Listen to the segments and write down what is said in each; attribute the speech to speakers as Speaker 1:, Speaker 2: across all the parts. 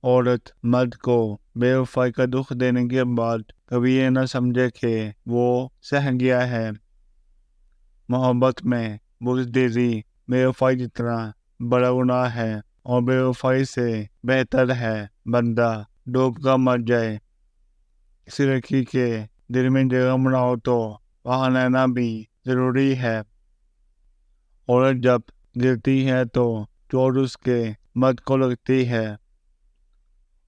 Speaker 1: عورت مرد کو بے وفائی کا دکھ دینے کے بعد کبھی یہ نہ سمجھے کہ وہ سہ گیا ہے۔ محبت میں بزدلی بے وفائی جتنا بڑا گناہ ہے، اور بے وفائی سے بہتر ہے بندہ ڈوب کر مر جائے۔ کسی لڑکی کے دل میں جگہ بناؤ تو وہاں رہنا بھی ضروری ہے۔ عورت جب گرتی ہے تو چوٹ اس کے مرد کو لگتی ہے۔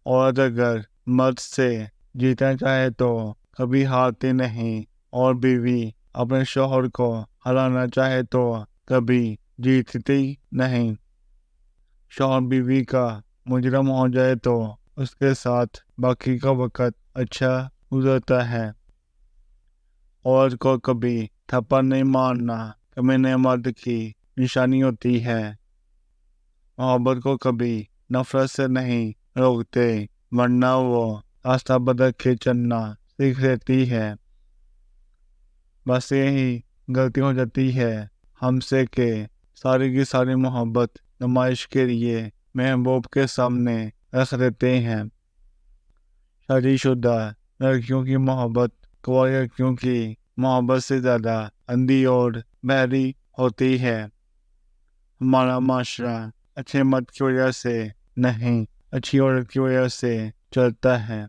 Speaker 1: عورت اگر مرد سے جیتنا چاہے تو کبھی ہارتی نہیں، اور بیوی اپنے شوہر کو ہرانا چاہے تو کبھی جیتتی نہیں۔ شوہر بیوی کا مجرم ہو جائے تو اس کے ساتھ باقی کا وقت اچھا گزرتا ہے۔ عورت کو کبھی تھپڑ نہیں مارنا کمینے مرد کی نشانی ہوتی ہے۔ محبت کو کبھی نفرت سے نہیں روکتے، ورنہ وہ راستہ بدل کے چلنا سیکھ لیتی ہے۔ بس یہی غلطی ہو جاتی ہے ہم سے کہ ساری کی ساری محبت نمائش کے لیے محبوب کے سامنے رکھ دیتے ہیں۔ شادی شدہ لڑکیوں کی محبت کنواری لڑکیوں کی محبت سے زیادہ اندھی اور بحری ہوتی ہے۔ ہمارا معاشرہ اچھے مرد کی وجہ سے نہیں، اچھی عورت کی وجہ سے چلتا ہے۔